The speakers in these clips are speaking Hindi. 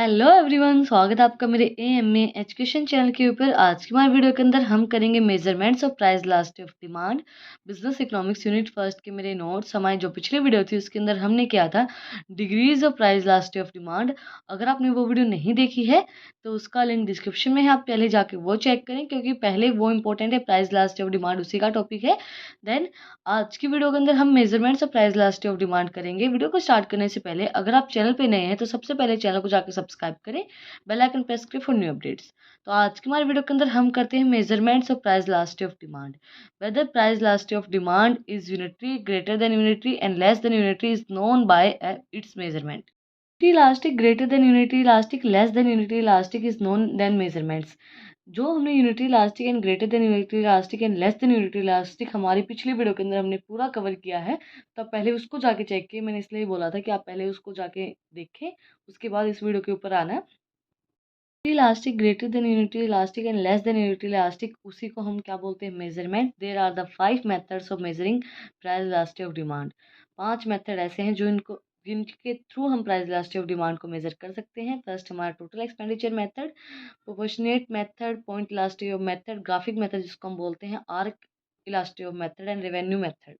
हेलो एवरीवन, स्वागत है आपका मेरे एएमए एजुकेशन चैनल के ऊपर। आज की हमारे वीडियो के अंदर हम करेंगे measurements of price elasticity of demand, business economics unit first के मेरे नोट्स। हमारी जो पिछली वीडियो थी उसके अंदर हमने किया था degrees of price elasticity of demand. अगर आपने वो वीडियो नहीं देखी है तो उसका लिंक डिस्क्रिप्शन में है, आप पहले जाके वो चेक करें क्योंकि पहले वो इंपॉर्टेंट है, प्राइस इलास्टिसिटी ऑफ डिमांड उसी का टॉपिक है। देन आज की वीडियो के अंदर हम measurements of price elasticity of demand करेंगे। वीडियो को स्टार्ट करने से पहले अगर आप चैनल पे नए हैं तो सबसे पहले चैनल को जाकर सब्सक्राइब करें, बेल आइकन प्रेस करें फॉर न्यू अपडेट्स। तो आज की हमारे वीडियो के अंदर हम करते हैं measurements of price elasticity of demand. Whether price elasticity of demand is unitary, greater than unitary and less than unitary is known by its measurement. Elastic, greater than unitary elastic, less than unitary elastic is known then measurements. जो हमने unitary elastic and greater than unitary elastic and less than unitary elastic हमारी पिछली वीडियो के अंदर हमने पूरा कवर किया है, तो आप पहले उसको जाके चेक किए। मैंने इसलिए बोला था कि आप पहले उसको जाके देखें, उसके बाद इस वीडियो के ऊपर आना। Elastic, greater than unitary elastic and less than unitary elastic, उसी को हम क्या बोलते हैं, measurement. There are the 5 methods of measuring price elasticity of demand. 5 method ऐसे हैं जो इनको जिनके थ्रू हम प्राइस इलास्टिसिटी ऑफ डिमांड को मेजर कर सकते हैं। फर्स्ट हमारा total expenditure method, proportionate method, point elasticity of method, graphic method जिसको हम बोलते हैं, arc elasticity of method and revenue method.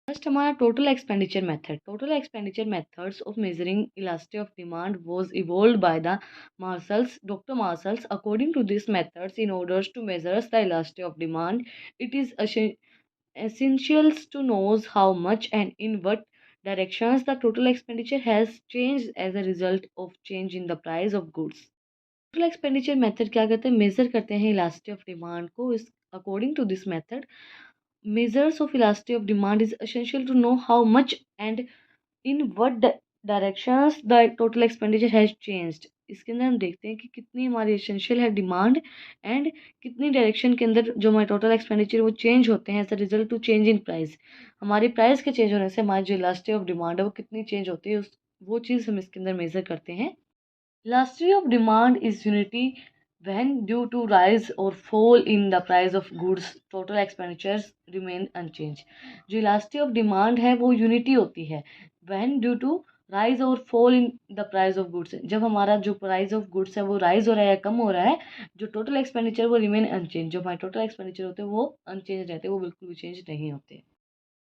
First हमारा total expenditure method. Total expenditure methods of measuring elasticity of demand was evolved by the Marshalls, doctor Marshalls. According to this methods, in order to measure the elasticity of demand, it is essentials to knows how much and in what directions the total expenditure has changed as a result of change in the price of goods. Total expenditure method क्या करते हैं, मेजर करते हैं इलास्टिसिटी ऑफ डिमांड को। इस according to this method, measures of elasticity of demand is essential to know how much and in what directions the total expenditure has changed। इसके अंदर हम देखते हैं कि कितनी हमारी एसेंशियल है डिमांड एंड कितनी डायरेक्शन के अंदर जो हमारे टोटल एक्सपेंडिचर वो चेंज होते हैं as a result to change in price. हमारी प्राइस के चेंज होने से हमारी जो इलास्टिसिटी ऑफ डिमांड है वो कितनी चेंज होती है, उस वो चीज़ हम इसके अंदर मेजर करते हैं। Elasticity of demand is unity when due to rise or fall in the price of goods, total expenditures remain unchanged। जो elasticity of demand है वो unity होती है when due to rise और fall in the price of goods। जब हमारा जो price of goods है वो rise हो रहा है या कम हो रहा है, जो total expenditure वो remain unchanged। जो हमारे total expenditure होते हैं वो unchanged रहते हैं, वो बिल्कुल भी change नहीं होते।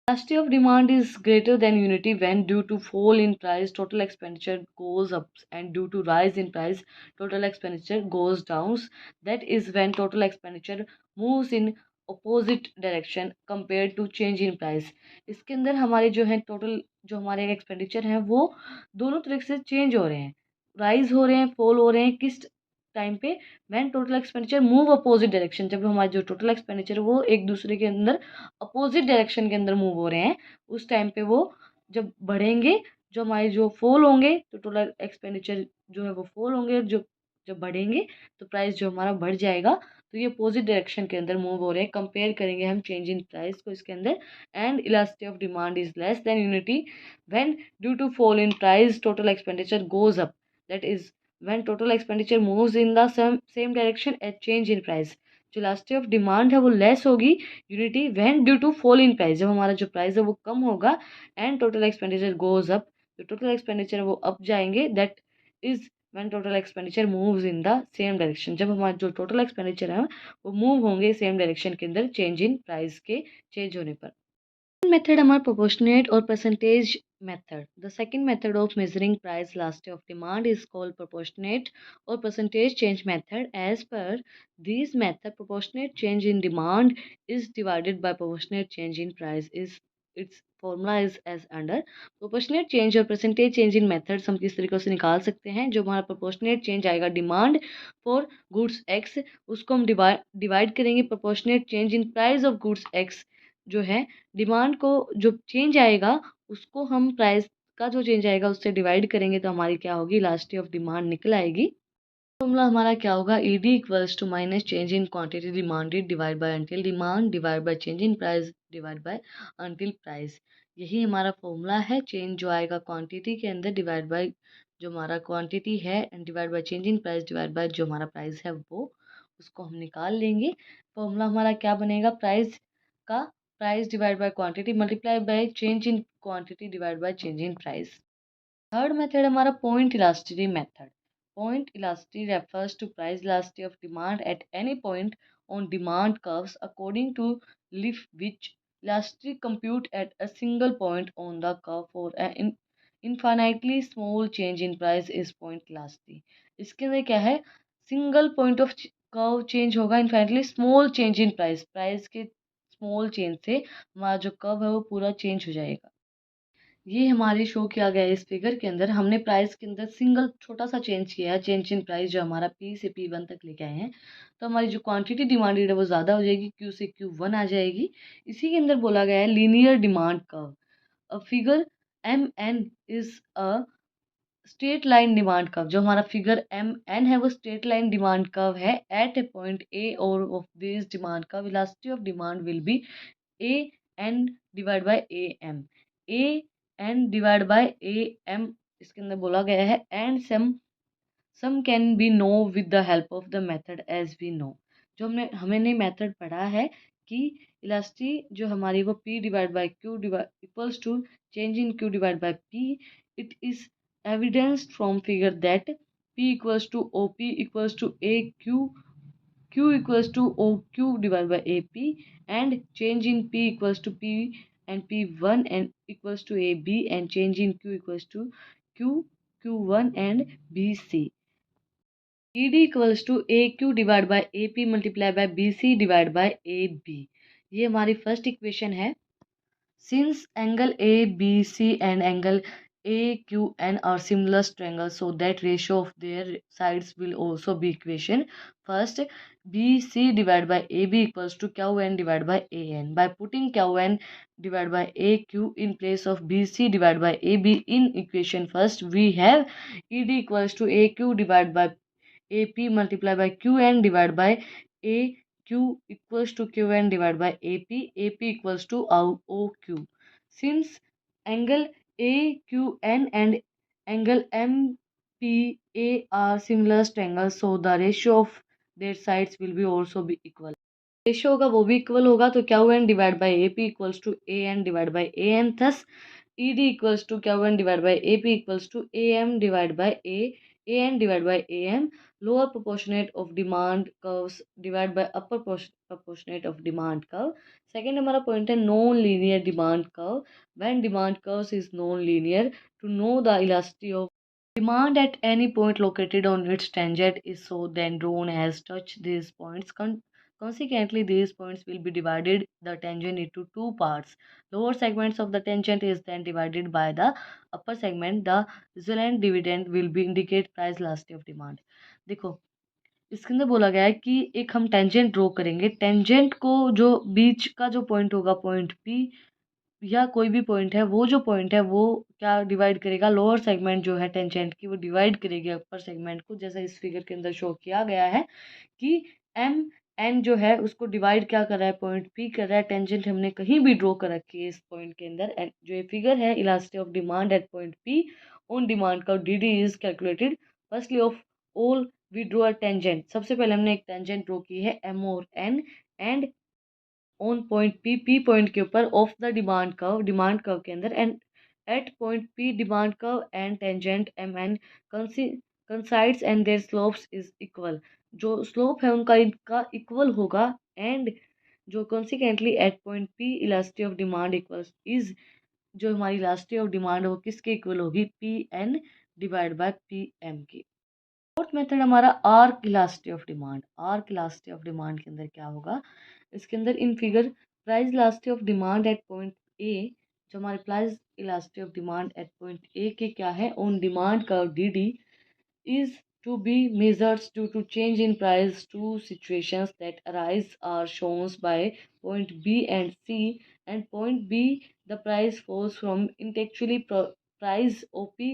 Elasticity of demand is greater than unity when due to fall in price total expenditure goes up and due to rise in price total expenditure goes down। That is when total expenditure moves in opposite direction compared to change in price। इसके अंदर हमारे जो है टोटल जो हमारे एक्सपेंडिचर हैं वो दोनों तरीके से चेंज हो रहे हैं, राइज हो रहे हैं, फॉल हो रहे हैं। किस टाइम पे, when total expenditure move opposite direction, जब हमारा जो टोटल एक्सपेंडिचर वो एक दूसरे के अंदर अपोजिट डायरेक्शन के अंदर मूव हो रहे हैं, उस टाइम पे वो जब बढ़ेंगे, जो हमारे जो फॉल होंगे तो टोटल एक्सपेंडिचर जो है वो फॉल होंगे, जो जब बढ़ेंगे तो प्राइस जो हमारा बढ़ जाएगा। तो ये अपोजिट डायरेक्शन के अंदर मूव हो रहे हैं। कंपेयर करेंगे हम चेंज इन प्राइस को इसके अंदर। And elasticity of demand is less than unity when due to fall in price total expenditure goes up. That is when total expenditure moves in the same direction as change in price. जो इलास्टिसिटी ऑफ डिमांड है वो लेस होगी unity when due to fall in price, जब हमारा जो प्राइस है वो कम होगा। And total expenditure goes up, जो टोटल एक्सपेंडिचर है वो अप जाएंगे। That is when total expenditure moves in the same direction, जब हमारा जो टोटल एक्सपेंडिचर है वो मूव होंगे सेम डायरेक्शन के अंदर चेंज इन प्राइस के चेंज होने पर। मेथड हमारा प्रोपोर्शनेट और percentage method. The second method of measuring price elasticity of demand is called proportionate और percentage change method. As per this method, proportionate change in demand is divided by proportionate change in price. Is its formula is as under. Proportionate change और परसेंटेज चेंज इन मेथड्स हम किस तरीके से निकाल सकते हैं। जो हमारा प्रोपोर्शनेट चेंज आएगा डिमांड फॉर गुड्स एक्स, उसको हम डिवाइड करेंगे proportionate change in price of goods x. जो है डिमांड को जो चेंज आएगा उसको हम प्राइस का जो चेंज आएगा उससे डिवाइड करेंगे, तो हमारी क्या होगी, इलास्टिसिटी ऑफ डिमांड निकल आएगी। फॉर्मूला हमारा क्या होगा, ED equals to minus change in quantity demanded divide by until demand divide by change in price divide by until price. यही हमारा फॉर्मूला है। चेंज जो आएगा क्वांटिटी के अंदर डिवाइड बाय जो हमारा क्वांटिटी है and divide by change in price divide bye जो हमारा प्राइस है वो, उसको हम निकाल लेंगे। फॉर्मूला हमारा क्या बनेगा, प्राइस का price divide by quantity multiply by change in quantity divide by change in price. Third method हमारा point elasticity method. Point elasticity refers to price elasticity of demand at any point on demand curves according to Leaf, which elasticity compute at a single point on the curve for an infinitely small change in price is point elasticity. इसके अंदर क्या है, single point of curve change होगा, infinitely small change in price, price के स्मॉल चेंज से हमारा जो कर्व है वो पूरा चेंज हो जाएगा। ये हमारे शो किया गया है इस फिगर के अंदर। हमने प्राइस के अंदर सिंगल छोटा सा चेंज किया है, चेंज इन प्राइस जो हमारा पी से P1 तक लेके आए हैं, तो हमारी जो क्वांटिटी डिमांडेड है वो ज़्यादा हो जाएगी, क्यू से Q1 आ जाएगी। इसी के अंदर बोला गया है linear demand curve, a figure MN is a straight line demand curve. जो हमारा फिगर MN है वो स्ट्रेट लाइन डिमांड कर्व है। एट ए पॉइंट ए और of this demand curve elasticity of demand will be A N divide by A M. A N divide by A M इसके अंदर बोला गया है, and some can be known with the help of the method as we know. जो हमने मेथड पढ़ा है कि इलास्टिसिटी जो हमारी वो P divide by Q equals to change in Q divide by P। It is evidenced from figure that P equals to OP equals to AQ, Q equals to OQ divided by AP, and change in P equals to P and P1 and equals to AB, and change in Q equals to Q1 and BC. ED equals to AQ divided by AP multiplied by BC divided by AB। ये हमारी फर्स्ट इक्वेशन है। Since angle ABC and angle AQN are similar triangles, so that ratio of their sides will also be equation. First, BC divided by AB equals to QN divided by AN. By putting QN divided by AQ in place of BC divided by AB in equation first, we have ED equals to AQ divided by AP multiplied by QN divided by AQ equals to QN divided by AP equals to OQ. Since angle AQN and angle MPA are similar triangles, so the ratio of their sides will be also be equal. Ratio होगा वो भी इक्वल होगा, तो Q N divide by A P equals to A N divide by A M. Thus E D equals to Q N divide by A P equals to A M divide by A N divide by A M. Lower proportionate of demand curves divide by upper proportionate of demand curve. Second हमारा पॉइंट है non linear demand curve. When demand curves is non linear, to know the elasticity of demand at any point located on its tangent is so then drawn as touch these points. Consequently, these points will be divided the tangent into two parts. Lower segments of the tangent is then divided by the upper segment. The resultant dividend will be indicate price elasticity of demand. देखो इसके अंदर बोला गया है कि एक हम टेंजेंट ड्रॉ करेंगे। टेंजेंट को जो बीच का जो पॉइंट होगा, पॉइंट P या कोई भी पॉइंट है, वो जो पॉइंट है वो क्या डिवाइड करेगा, लोअर सेगमेंट जो है टेंजेंट की वो डिवाइड करेगी अपर सेगमेंट को, जैसा इस फिगर के अंदर शो किया गया है कि एम एन जो है उसको डिवाइड क्या कर रहा है, पॉइंट P कर रहा है। टेंजेंट हमने कहीं भी ड्रॉ कर रखी है इस पॉइंट के अंदर। एंड जो ये फिगर है elasticity of demand at point P on demand का D D is calculated firstly of all we draw a tangent. सबसे पहले हमने एक टेंजेंट ड्रॉ की है M और N, and on point P point के ऊपर ऑफ द डिमांड कर्व के अंदर, and at point P demand curve and tangent MN coincides and their slopes is equal. जो स्लोप है उनका इनका इक्वल होगा, एंड जो consequently at point P elasticity of demand equals is, जो हमारी इलास्टिसिटी ऑफ डिमांड है वो किसके इक्वल होगी, PN डिवाइड बाय PM की। फोर्थ मेथड हमारा arc elasticity of demand. Arc elasticity of demand के अंदर क्या होगा, इसके अंदर in figure price elasticity of demand at point A, जो हमारे price elasticity of demand at point A के क्या है, on demand curve D is to be measured due to change in price. Two situations that arise are shown by point B and C. And point B, the price falls from intellectually price OP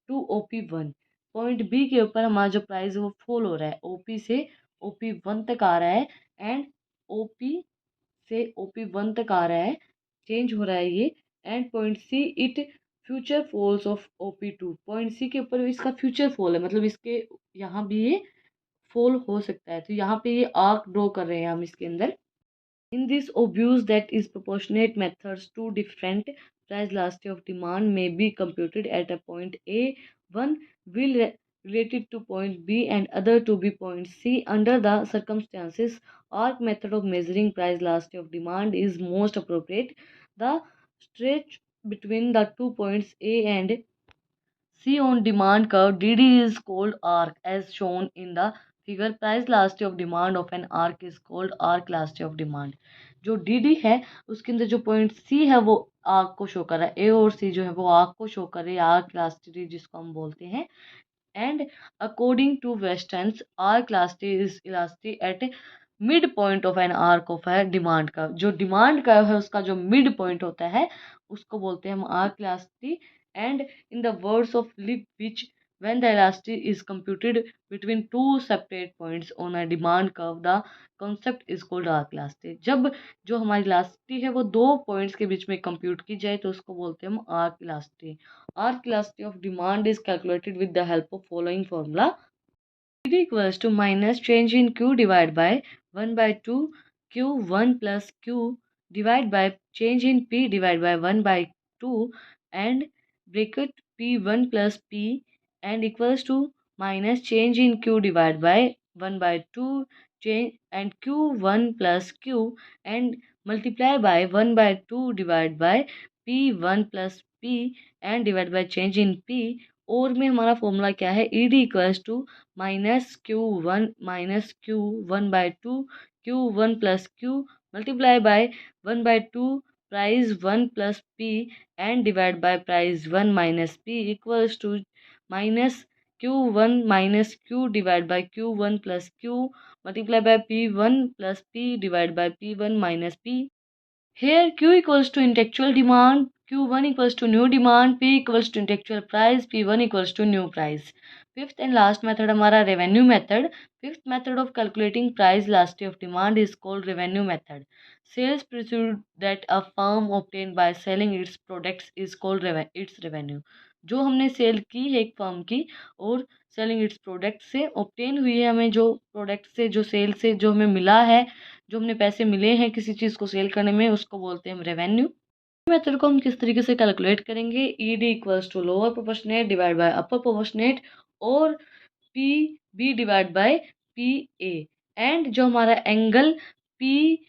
to OP1। Point B के ऊपर हमारा जो प्राइस है वो फॉल हो रहा है, OP से OP1 तक आ रहा है, एंड OP से OP1 तक आ रहा है, चेंज हो रहा है ये। And point C it future falls of OP2। Point C के ऊपर इसका फ्यूचर फॉल है, मतलब इसके यहाँ भी ये फॉल हो सकता है, तो यहाँ पे ये आर्क ड्रॉ कर रहे हैं हम इसके अंदर। In this obvious that is proportionate methods, two different price elasticity of demand may be computed at a point A. One will related to point B and other to be point C. Under the circumstances, arc method of measuring price elasticity of demand is most appropriate. The stretch between the 2 points A and C on demand curve DD is called arc as shown in the figure. Price elasticity of demand of an arc is called arc elasticity of demand. जो DD है उसके अंदर जो पॉइंट C है वो आर्क को शो कर रहा है, A और C जो है वो आर्क को शो कर रहे हैं, आर्क इलास्टिसिटी जिसको हम बोलते हैं. And according to Westerns, arc elasticity is elasticity at mid point of an arc of है डिमांड का. जो डिमांड का है उसका जो मिड पॉइंट होता है उसको बोलते हैं हम arc elasticity. And in the words of Lipwich, when the elasticity is computed between two separate points on a demand curve, the concept is called arc elasticity. जब जो हमारी इलास्टिसिटी है वो दो पॉइंट्स के बीच में कंप्यूट की जाए तो उसको बोलते हैं हम arc elasticity. Arc elasticity of demand is calculated with the help of following formula. PD equals to minus change in Q divided by 1 by 2 Q1 plus Q divided by change in P divided by 1 by 2 and bracket P1 plus P and equals to minus change in Q divided by 1 by 2 change and Q1 plus Q and multiply by 1 by 2 divided by P1 plus P and divided by change in P. और में हमारा फॉर्मूला क्या है? E D equals to minus Q one by two Q one plus Q multiply by 1/2 price 1 plus P and divide by price 1 minus P equals to minus Q1 minus Q divide by Q1 plus Q multiply by P1 plus P divide by P1 minus P. Here Q equals to intellectual demand, Q1 equals to new demand, P equals to intellectual price, P1 equals to new price. Fifth and last method हमारा revenue method. Fifth method of calculating price elasticity of demand is called revenue method. Sales proceed that a firm obtained by selling its products is called its revenue. जो हमने सेल की है एक फर्म की और सेलिंग इट्स प्रोडक्ट से ऑब्टेन हुई है, हमें जो प्रोडक्ट से जो सेल से जो हमें मिला है, जो हमने पैसे मिले हैं किसी चीज़ को सेल करने में, उसको बोलते हैं हम रेवेन्यू. मेथड को हम किस तरीके से कैलकुलेट करेंगे? E D equals to lower proportionate divide by upper proportionate और P B divide by P A. And जो हमारा एंगल पी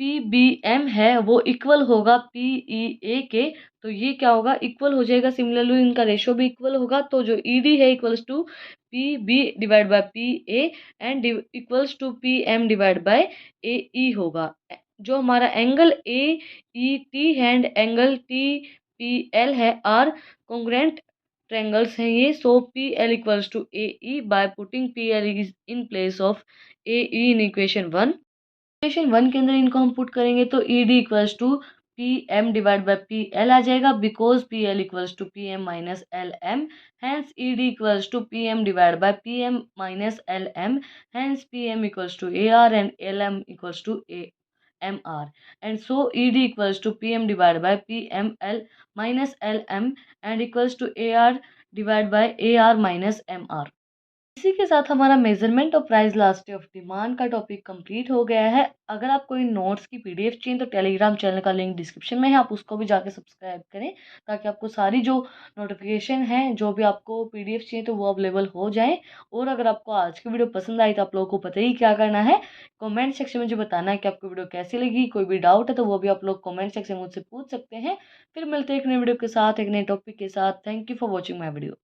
बी एम है वो इक्वल होगा पी ई ए के. तो ये क्या होगा? इक्वल हो जाएगा. सिमिलरली इनका रेशो भी इक्वल होगा. तो जो ई डी है equals to P B divide by P A and equals to P M divide by A E होगा. जो हमारा angle A E T and angle T P L है आर कॉन्ग्रुएंट ट्रायंगल्स हैं ये. So P L equals to A E by putting P L is in place of A E in equation 1. Equation 1 के अंदर इनको हम पुट करेंगे तो E D equals to P M divide by P L आ जाएगा, because P L equals to P M minus L M. Hence E D equals to P M divide by P M minus L M. Hence P M equals to A R and L M equals to A M R. And so E D equals to P M divide by P M L minus L M and equals to A R divide by A R minus M R. इसी के साथ हमारा measurement of price elasticity of demand का टॉपिक कंप्लीट हो गया है. अगर आपको इन नोट्स की पीडीएफ चाहिए तो टेलीग्राम चैनल का लिंक डिस्क्रिप्शन में है, आप उसको भी जाके सब्सक्राइब करें ताकि आपको सारी जो नोटिफिकेशन है, जो भी आपको पीडीएफ चाहिए तो वो अवेलेबल हो जाए. और अगर आपको आज की वीडियो पसंद आई तो आप लोगों को पता ही क्या करना है, कमेंट सेक्शन में जो बताना है कि आपको वीडियो कैसी लगी. कोई भी डाउट है तो वो भी आप लोग कमेंट सेक्शन में मुझसे पूछ सकते हैं. फिर मिलते हैं एक नए वीडियो के साथ, एक नए टॉपिक के साथ. Thank you for watching my video.